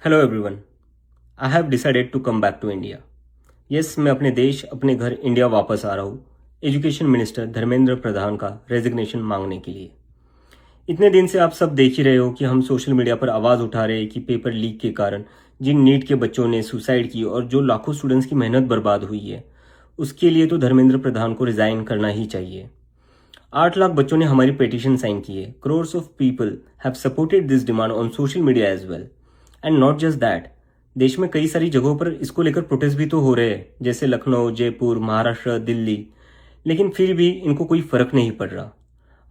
Hello everyone, I have decided to come back to India. Yes, मैं अपने देश, अपने घर इंडिया वापस आ रहा हूँ एजुकेशन मिनिस्टर धर्मेंद्र प्रधान का रेजिग्नेशन मांगने के लिए। इतने दिन से आप सब देख ही रहे हो कि हम सोशल मीडिया पर आवाज़ उठा रहे हैं कि पेपर लीक के कारण जिन नीट के बच्चों ने सुसाइड की और जो लाखों स्टूडेंट्स की मेहनत बर्बाद हुई है, उसके लिए तो धर्मेंद्र प्रधान को रिज़ाइन करना ही चाहिए। 8 लाख बच्चों ने हमारी पिटीशन साइन की है। Crores of people have supported this demand on social media as well. And not just that, देश में कई सारी जगहों पर इसको लेकर प्रोटेस्ट भी तो हो रहे हैं, जैसे लखनऊ, जयपुर, महाराष्ट्र, दिल्ली। लेकिन फिर भी इनको कोई फर्क नहीं पड़ रहा।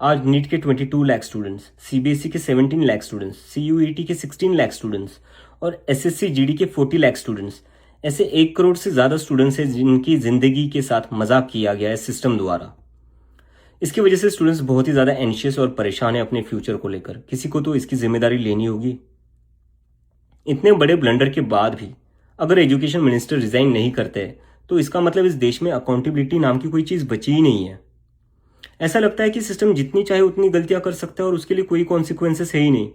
आज नीट के 22 लाख स्टूडेंट्स, सीबीएसई के 17 लाख स्टूडेंट्स, सीयूईटी के 16 लाख स्टूडेंट्स और एसएससी जीडी के 40 लाख स्टूडेंट्स, ऐसे 1 करोड़ से ज़्यादा स्टूडेंट्स हैं जिनकी ज़िंदगी के साथ मजाक किया गया है सिस्टम द्वारा। इसकी वजह से स्टूडेंट्स बहुत ही ज़्यादा एंशियस और परेशान है अपने फ्यूचर को लेकर। किसी को तो इसकी जिम्मेदारी लेनी होगी। इतने बड़े ब्लंडर के बाद भी अगर एजुकेशन मिनिस्टर रिजाइन नहीं करते तो इसका मतलब इस देश में अकाउंटेबिलिटी नाम की कोई चीज़ बची ही नहीं है। ऐसा लगता है कि सिस्टम जितनी चाहे उतनी गलतियां कर सकता है और उसके लिए कोई कॉन्सिक्वेंसेस है ही नहीं।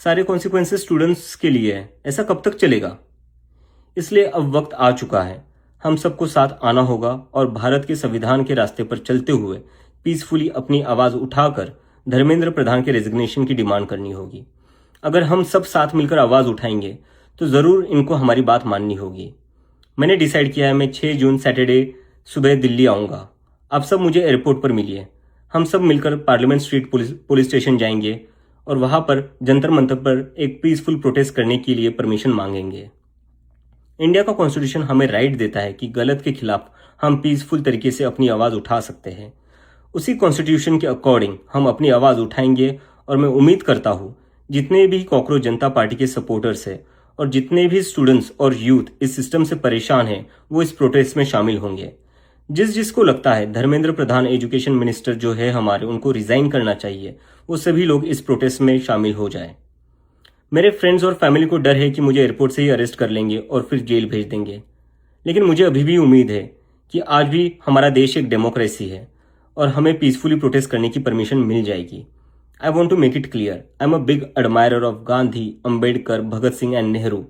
सारे कॉन्सिक्वेंसेस स्टूडेंट्स के लिए है। ऐसा कब तक चलेगा? इसलिए अब वक्त आ चुका है, हम सबको साथ आना होगा और भारत के संविधान के रास्ते पर चलते हुए पीसफुली अपनी आवाज़ उठाकर धर्मेंद्र प्रधान के रेजिग्नेशन की डिमांड करनी होगी। अगर हम सब साथ मिलकर आवाज़ उठाएंगे तो ज़रूर इनको हमारी बात माननी होगी। मैंने डिसाइड किया है, मैं 6 जून सैटरडे सुबह दिल्ली आऊँगा। आप सब मुझे एयरपोर्ट पर मिलिए। हम सब मिलकर पार्लियामेंट स्ट्रीट पुलिस स्टेशन जाएंगे और वहाँ पर जंतर मंतर पर एक पीसफुल प्रोटेस्ट करने के लिए परमिशन मांगेंगे। इंडिया का कॉन्स्टिट्यूशन हमें राइट देता है कि गलत के खिलाफ हम पीसफुल तरीके से अपनी आवाज़ उठा सकते हैं। उसी कॉन्स्टिट्यूशन के अकॉर्डिंग हम अपनी आवाज़ उठाएंगे और मैं उम्मीद करता हूँ जितने भी कॉकरोच जनता पार्टी के सपोर्टर्स हैं और जितने भी स्टूडेंट्स और यूथ इस सिस्टम से परेशान हैं वो इस प्रोटेस्ट में शामिल होंगे। जिसको लगता है धर्मेंद्र प्रधान एजुकेशन मिनिस्टर जो है हमारे, उनको रिजाइन करना चाहिए, वो सभी लोग इस प्रोटेस्ट में शामिल हो जाएं। मेरे फ्रेंड्स और फैमिली को डर है कि मुझे एयरपोर्ट से ही अरेस्ट कर लेंगे और फिर जेल भेज देंगे। लेकिन मुझे अभी भी उम्मीद है कि आज भी हमारा देश एक डेमोक्रेसी है और हमें पीसफुली प्रोटेस्ट करने की परमिशन मिल जाएगी। I want to make it clear, I'm a big admirer of Gandhi, Ambedkar, Bhagat Singh and Nehru,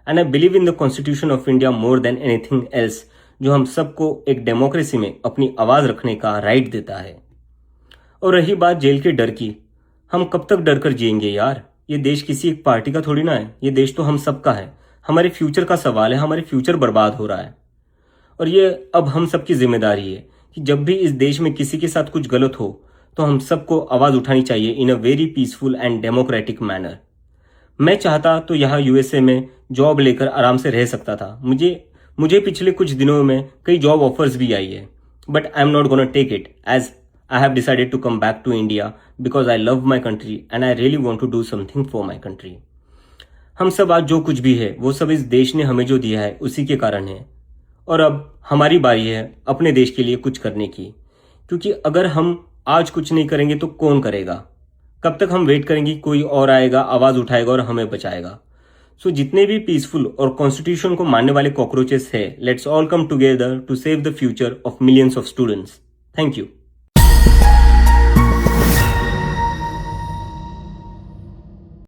and I believe in the Constitution of India more than anything else, जो हम सबको एक democracy में अपनी आवाज़ रखने का राइट देता है। और रही बात जेल के डर की, हम कब तक डर कर जिएंगे यार? ये देश किसी एक पार्टी का थोड़ी ना है, ये देश तो हम सबका है। हमारे फ्यूचर का सवाल है, हमारे फ्यूचर बर्बाद हो रहा है और ये अब हम सबकी जिम्मेदारी है कि जब भी इस देश में किसी के साथ कुछ गलत हो तो हम सबको आवाज़ उठानी चाहिए in a very peaceful and democratic manner. मैं चाहता तो यहाँ यूएसए में जॉब लेकर आराम से रह सकता था। मुझे पिछले कुछ दिनों में कई जॉब ऑफर्स भी आई है, but I am not gonna take it as I have decided to come back to India because I love my country and I really want to do something for my country. हम सब आज जो कुछ भी है वो सब इस देश ने हमें जो दिया है उसी के कारण है और अब हमारी बारी है अपने देश के लिए कुछ करने की, क्योंकि अगर हम आज कुछ नहीं करेंगे तो कौन करेगा? कब तक हम वेट करेंगे कोई और आएगा, आवाज़ उठाएगा और हमें बचाएगा? सो जितने भी पीसफुल और कॉन्स्टिट्यूशन को मानने वाले कॉकरोचेस है, let's all come together to save the future of millions of students. Thank you.